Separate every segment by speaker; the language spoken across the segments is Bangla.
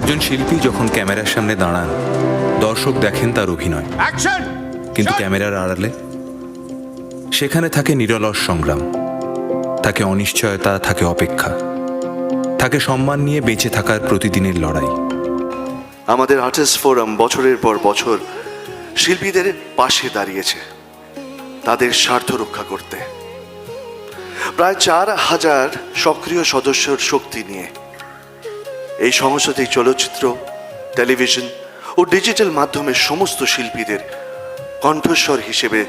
Speaker 1: একজন শিল্পী যখন ক্যামেরার সামনে দাঁড়ান, দর্শক দেখেন তার অভিনয়, কিন্তু ক্যামেরার আড়ালে সেখানে থাকে নিরলস সংগ্রাম, থাকে অনিশ্চয়তা, থাকে অপেক্ষা, থাকে সম্মান নিয়ে বেঁচে থাকার প্রতিদিনের লড়াই।
Speaker 2: আমাদের আর্টিস্ট ফোরাম বছরের পর বছর শিল্পীদের পাশে দাঁড়িয়েছে তাদের স্বার্থ রক্ষা করতে। প্রায় 4,000 সক্রিয় সদস্যর শক্তি নিয়ে এই সংস্থাটি চলচ্চিত্র, টেলিভিশন ও ডিজিটাল মাধ্যমের সমস্ত শিল্পীদের কণ্ঠস্বর হিসেবে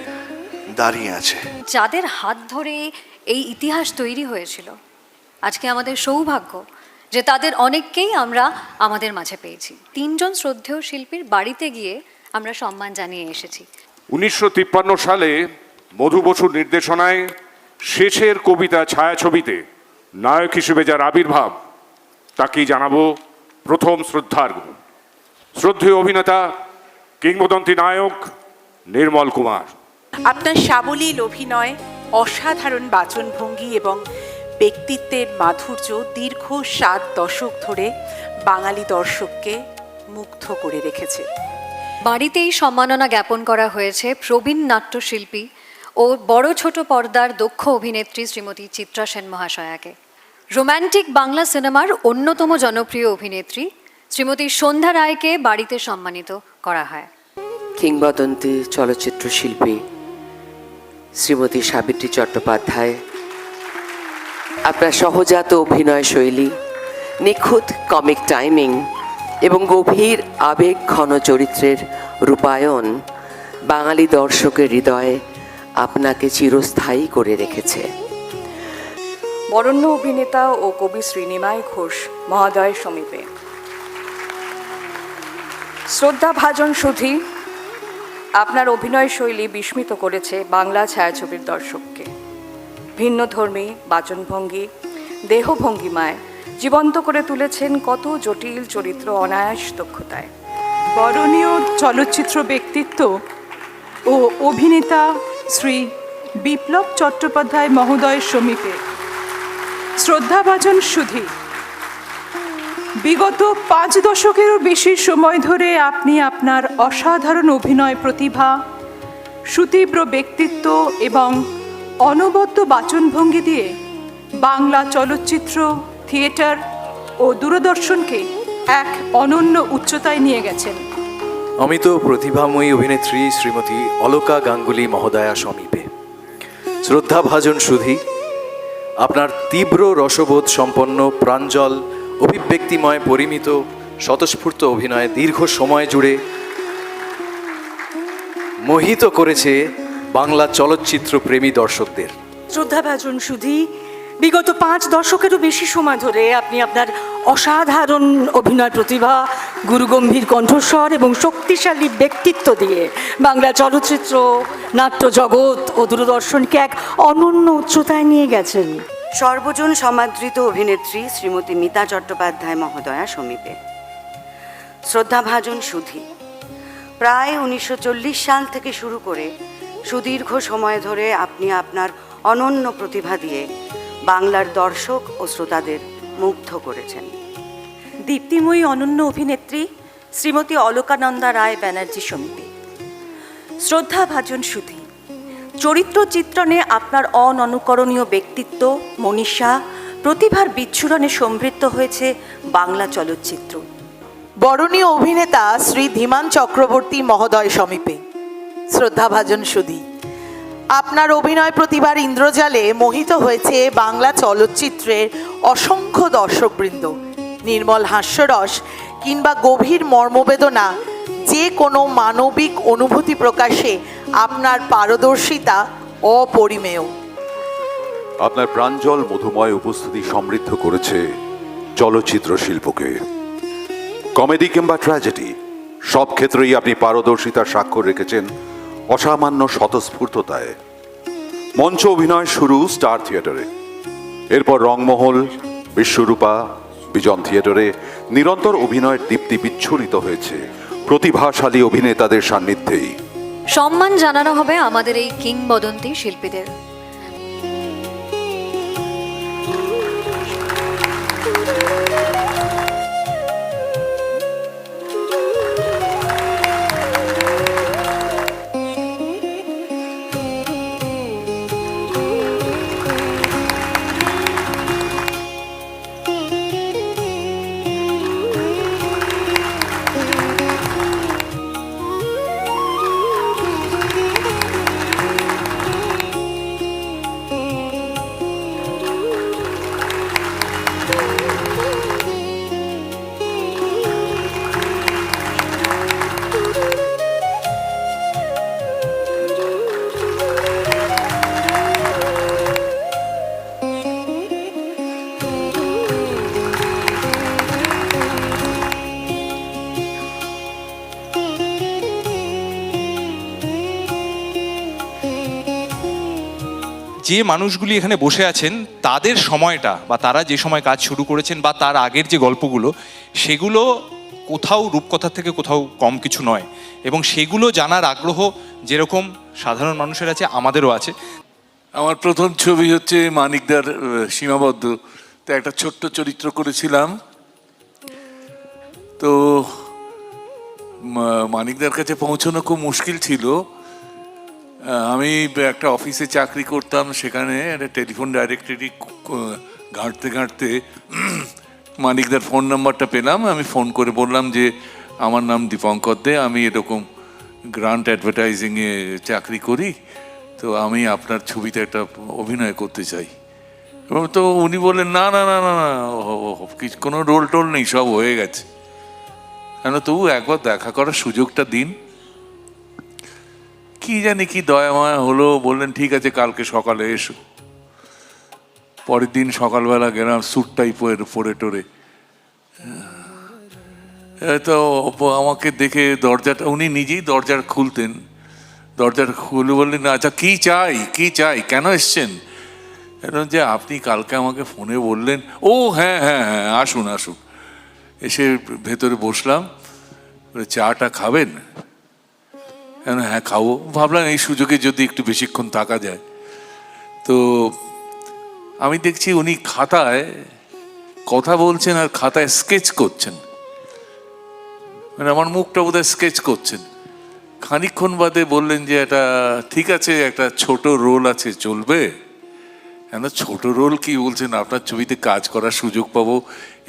Speaker 2: দাঁড়িয়ে আছে।
Speaker 3: যাদের হাত ধরে এই ইতিহাস তৈরি হয়েছিল, আজকে আমাদের সৌভাগ্য যে তাদের অনেককেই আমরা আমাদের মাঝে পেয়েছি। 3 জন শ্রদ্ধেয় শিল্পীর বাড়িতে গিয়ে আমরা সম্মান জানিয়ে এসেছি।
Speaker 4: 1953 সালে মধু বসুর নির্দেশনায় শেষের কবিতা ছায়াছবিতে নায়ক হিসেবে যার আবির্ভাব, তাকেই জানাবো প্রথম শ্রদ্ধার্ঘ্য। শ্রদ্ধেয় অভিনেতা, কিংবদন্তি নায়ক নির্মল কুমার।
Speaker 5: আপনার সাবলীল অভিনয়, অসাধারণ বাচনভঙ্গি এবং ব্যক্তিত্বের মাধুর্য দীর্ঘ 7 দশক ধরে বাঙালি দর্শককে মুগ্ধ করে রেখেছে।
Speaker 3: বাড়িতেই সম্মাননা জ্ঞাপন করা হয়েছে প্রবীণ নাট্যশিল্পী ও বড় ছোট পর্দার দক্ষ অভিনেত্রী শ্রীমতী চিত্রা সেন মহাশয়াকে। রোম্যান্টিক বাংলা সিনেমার অন্যতম জনপ্রিয় অভিনেত্রী শ্রীমতী সন্ধ্যা রায়কে বাড়িতে সম্মানিত করা হয়।
Speaker 6: কিংবদন্তি চলচ্চিত্র শিল্পী শ্রীমতী সাবিত্রী চট্টোপাধ্যায়, আপনার সহজাত অভিনয় শৈলী, নিখুঁত কমিক টাইমিং এবং গভীর আবেগ ঘন চরিত্রের রূপায়ণ বাঙালি দর্শকের হৃদয়ে আপনাকে চিরস্থায়ী করে রেখেছে।
Speaker 7: বরেণ্য অভিনেতা ও কবি শ্রী নিমাই ঘোষ মহোদয়ের সমীপে শ্রদ্ধাভাজন সুধী, আপনার অভিনয় শৈলী বিস্মিত করেছে বাংলা ছায়াছবির দর্শককে। ভিন্নধর্মী বাচনভঙ্গি, দেহভঙ্গিমায় জীবন্ত করে তুলেছেন কত জটিল চরিত্র অনায়াস দক্ষতায়।
Speaker 5: বরণীয় চলচ্চিত্র ব্যক্তিত্ব ও অভিনেতা শ্রী বিপ্লব চট্টোপাধ্যায় মহোদয়ের সমীপে শ্রদ্ধাভাজন সুধী, বিগত 5 দশকেরও বেশি সময় ধরে আপনি আপনার অসাধারণ অভিনয় প্রতিভা, সুতীব্র ব্যক্তিত্ব এবং অনবদ্য বাচনভঙ্গি দিয়ে বাংলা চলচ্চিত্র, থিয়েটার ও দূরদর্শনকে এক অনন্য উচ্চতায় নিয়ে গেছেন।
Speaker 8: অমিত প্রতিভাময়ী অভিনেত্রী শ্রীমতী অলকা গাঙ্গুলি মহোদয়া সমীপে শ্রদ্ধাভাজন সুধী, আপনার তীব্র রসবোধ সম্পন্ন, প্রাঞ্জল, অভিব্যক্তিময়, পরিমিত, স্বতঃস্ফূর্ত অভিনয় দীর্ঘ সময় জুড়ে মোহিত করেছে বাংলা চলচ্চিত্র প্রেমী দর্শকদের।
Speaker 9: শ্রদ্ধাভাজন সুধী, বিগত 5 দশকেরও বেশি সময় ধরে আপনি আপনার অসাধারণ অভিনয় প্রতিভা, গুরুগম্ভীর কণ্ঠস্বর এবং শক্তিশালী ব্যক্তিত্ব দিয়ে বাংলা চলচ্চিত্র, নাট্য জগৎ ও দূরদর্শনকে এক অনন্য উচ্চতায় নিয়ে গেছেন।
Speaker 10: সর্বজন সমাদৃত অভিনেত্রী শ্রীমতী মিতা চট্টোপাধ্যায় মহোদয়া সমীপে শ্রদ্ধাভাজন সুধী, প্রায় 1940 সাল থেকে শুরু করে সুদীর্ঘ সময় ধরে আপনি আপনার অনন্য প্রতিভা দিয়ে বাংলার দর্শক ও শ্রোতাদের মুগ্ধ করেছেন।
Speaker 9: দীপ্তিময়ী অনন্য অভিনেত্রী শ্রীমতী অলকানন্দা রায় ব্যানার্জি সমীপে শ্রদ্ধাভাজন সুধী, চরিত্র চিত্রণে আপনার অননুকরণীয় ব্যক্তিত্ব, মনীষা, প্রতিভার বিচ্ছুরণে সমৃদ্ধ হয়েছে বাংলা চলচ্চিত্র।
Speaker 5: বরণীয় অভিনেতা শ্রী ধীমান চক্রবর্তী মহোদয় সমীপে শ্রদ্ধাভাজন সুধী, আপনার অভিনয় প্রতিভার ইন্দ্রজালে মোহিত হয়েছে বাংলা চলচ্চিত্রের অসংখ্য দর্শকবৃন্দ। নির্মল হাস্যরস কিংবা গভীর মর্মবেদনা, যে কোনো মানবিক অনুভূতি প্রকাশে আপনার পারদর্শিতা অপরিমেয়।
Speaker 11: আপনার প্রাঞ্জল মধুময় উপস্থিতি সমৃদ্ধ করেছে চলচ্চিত্র শিল্পকে। কমেডি কিংবা ট্র্যাজেডি, সব ক্ষেত্রেই আপনি পারদর্শিতার স্বাক্ষর রেখেছেন অসামান্য স্বতঃস্ফূর্ততায়। মঞ্চ অভিনয় শুরু স্টার থিয়েটারে, এরপর রংমহল, বিশ্বরূপা, বিজন থিয়েটারে নিরন্তর অভিনয়ের দীপ্তি বিচ্ছুরিত হয়েছে প্রতিভাশালী অভিনেতাদের সান্নিধ্যেই।
Speaker 3: সম্মান জানানো হবে আমাদের এই কিংবদন্তি শিল্পীদের।
Speaker 12: যে মানুষগুলি এখানে বসে আছেন তাদের সময়টা বা তারা যে সময় কাজ শুরু করেছেন বা তার আগের যে গল্পগুলো, সেগুলো কোথাও রূপকথার থেকে কোথাও কম কিছু নয়, এবং সেগুলো জানার আগ্রহ যেরকম সাধারণ মানুষের আছে আমাদেরও আছে।
Speaker 13: আমার প্রথম ছবি হচ্ছে মানিকদার সীমাবদ্ধ, তো একটা ছোট্ট চরিত্র করেছিলাম। তো মানিকদার কাছে পৌঁছানো খুব মুশকিল ছিল। আমি একটা অফিসে চাকরি করতাম, সেখানে একটা টেলিফোন ডাইরেক্টরি ঘাঁটতে ঘাঁটতে মানিকদার ফোন নাম্বারটা পেলাম। আমি ফোন করে বললাম যে আমার নাম দীপঙ্কর দে, আমি এরকম গ্রান্ট অ্যাডভার্টাইজিংয়ে চাকরি করি, তো আমি আপনার ছবিতে একটা অভিনয় করতে চাই। এবং তো উনি বললেন না না না না না, কিছু কোনো রোল টোল নেই, সব হয়ে গেছে, কেন তবু একবার দেখা করার সুযোগটা দিন। কি জানি কি দয়া মায়া হলো, বললেন ঠিক আছে কালকে সকালে এসো। পরের দিন সকালবেলা গেলাম স্যুটটাই পরে টোরে, তো আমাকে দেখে দরজাটা, উনি নিজেই দরজা খুলতেন, দরজাটা খুলে বললেন আচ্ছা কি চাই কেন এসছেন? যে আপনি কালকে আমাকে ফোনে বললেন। ও হ্যাঁ হ্যাঁ হ্যাঁ, আসুন আসুন। এসে ভেতরে বসলাম, চাটা খাবেন? হ্যাঁ খাবো। ভাবলাম এই সুযোগে যদি একটু বেশিক্ষণ থাকা যায়। তো আমি দেখছি উনি খাতায় কথা বলছেন আর খাতায় স্কেচ করছেন, মানে আমার মুখটা বোধহয় স্কেচ করছেন। খানিকক্ষণ বাদে বললেন যে এটা ঠিক আছে, একটা ছোট রোল আছে, চলবে? কেন ছোট রোল কি বলছেন, আপনার ছবিতে কাজ করার সুযোগ পাবো,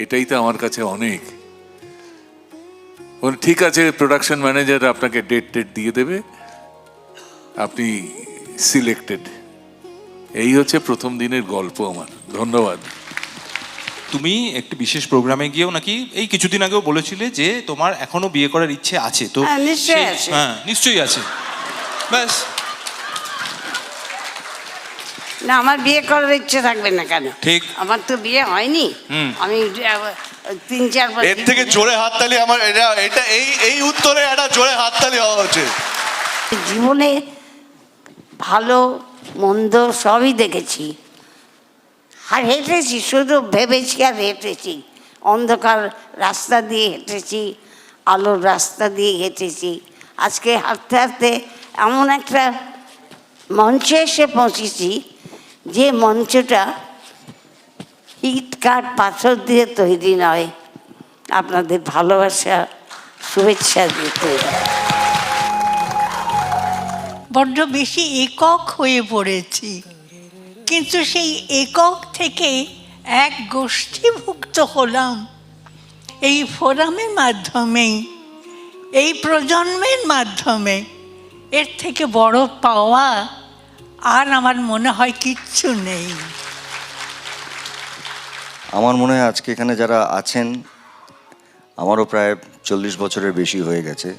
Speaker 13: এটাই তো আমার কাছে অনেক। ঠিক আছে, প্রোডাকশন ম্যানেজার আপনাকে ডেট দিয়ে দেবে, আপনি সিলেক্টেড। এই হচ্ছে প্রথম দিনের গল্প আমার। ধন্যবাদ।
Speaker 12: তুমি একটি বিশেষ প্রোগ্রামে গিয়েও নাকি এই কিছুদিন আগেও বলেছিলে যে তোমার এখনো বিয়ে করার ইচ্ছে আছে। তো
Speaker 10: নিশ্চয়ই আছে।
Speaker 12: হ্যাঁ নিশ্চয়ই আছে। ব্যাস,
Speaker 10: না আমার বিয়ে করার ইচ্ছে থাকবে না কেন?
Speaker 12: ঠিক।
Speaker 10: আমার তো বিয়ে হয়নি। আমি 3-4 বার।
Speaker 2: এর থেকে জোরে হাততালি আমার এটা এই উত্তরে একটা জোরে হাততালি হওয়া উচিত।
Speaker 10: জীবনে ভালো মন্দ সবই দেখেছি, আর হেঁটেছি, শুধু ভেবেছি আর হেঁটেছি। অন্ধকার রাস্তা দিয়ে হেঁটেছি, আলোর রাস্তা দিয়ে হেঁটেছি। আজকে হাঁটতে হাঁটতে এমন একটা মঞ্চে এসে পৌঁছেছি, যে মঞ্চটা ইট কাঠ পাথর দিয়ে তৈরি নয়, আপনাদের ভালোবাসা শুভেচ্ছা দিয়ে তৈরি।
Speaker 14: বড্ড বেশি একক হয়ে পড়েছি, কিন্তু সেই একক থেকে এক গোষ্ঠীভুক্ত হলাম এই ফোরামের মাধ্যমেই, এই প্রজন্মের মাধ্যমে। এর থেকে বড় পাওয়া আর আমার মনে হয় কিচ্ছু নেই।
Speaker 15: আমার মনে হয় আজকে এখানে যারা আছেন, আমারও প্রায় 40 বছরের বেশি হয়ে গেছে।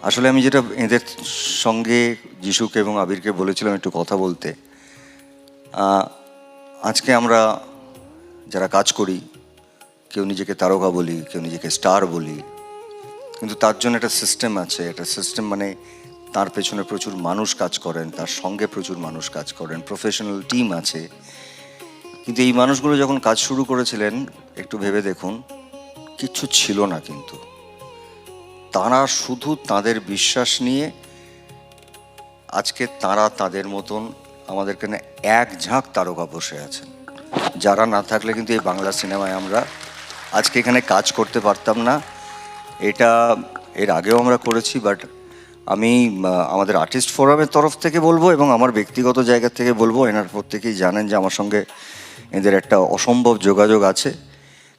Speaker 15: আসলে আমি যেটা এদের সঙ্গে যিশুকে এবং আবিরকে বলেছিলাম একটু কথা বলতে, আজকে আমরা যারা কাজ করি, কেউ নিজেকে তারকা বলি, কেউ নিজেকে স্টার বলি, কিন্তু তার জন্য একটা সিস্টেম আছে। একটা সিস্টেম মানে তার পেছনে প্রচুর মানুষ কাজ করেন, তার সঙ্গে প্রচুর মানুষ কাজ করেন, প্রফেশনাল টিম আছে। কিন্তু এই মানুষগুলো যখন কাজ শুরু করেছিলেন, একটু ভেবে দেখুন, কিচ্ছু ছিল না, কিন্তু তারা শুধু তাদের বিশ্বাস নিয়ে আজকে তারা তাদের মতন আমাদের এখানে এক ঝাঁক তারকা বসে আছেন, যারা না থাকলে কিন্তু এই বাংলা সিনেমায় আমরা আজকে এখানে কাজ করতে পারতাম না। এটা এর আগেও আমরা করেছি, বাট আমি আমাদের আর্টিস্ট ফোরামের তরফ থেকে বলবো এবং আমার ব্যক্তিগত জায়গা থেকে বলবো, এনার প্রত্যেকেই জানেন যে আমার সঙ্গে এদের একটা অসম্ভব যোগাযোগ আছে।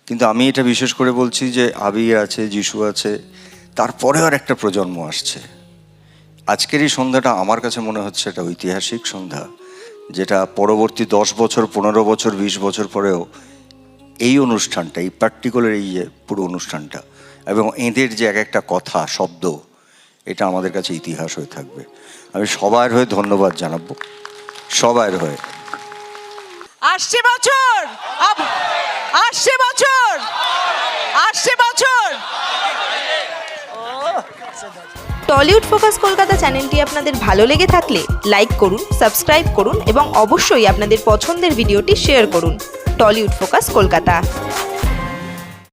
Speaker 15: কিন্তু আমি এটা বিশেষ করে বলছি যে আবির আছে, যিশু আছে, তারপরে আর একটা প্রজন্ম আসছে। আজকের এই সন্ধ্যাটা আমার কাছে মনে হচ্ছে একটা ঐতিহাসিক সন্ধ্যা, যেটা পরবর্তী 10 বছর, 15 বছর, 20 বছর পরেও এই অনুষ্ঠানটা, এই পার্টিকুলার এই যে পুরো অনুষ্ঠানটা এবং এদের যে এক একটা কথা, শব্দ, এটা আমাদের কাছে ইতিহাস হয়ে থাকবে। আমি সবার হয়ে ধন্যবাদ জানাবো, সবার হয়ে।
Speaker 9: আসছে বছর, আসছে বছর, আসছে বছর।
Speaker 16: টলিউড ফোকাস কলকাতা চ্যানেলটি আপনাদের ভালো লেগে থাকলে লাইক করুন, সাবস্ক্রাইব করুন এবং অবশ্যই আপনাদের পছন্দের ভিডিওটি শেয়ার করুন। Tollywood focus Kolkata.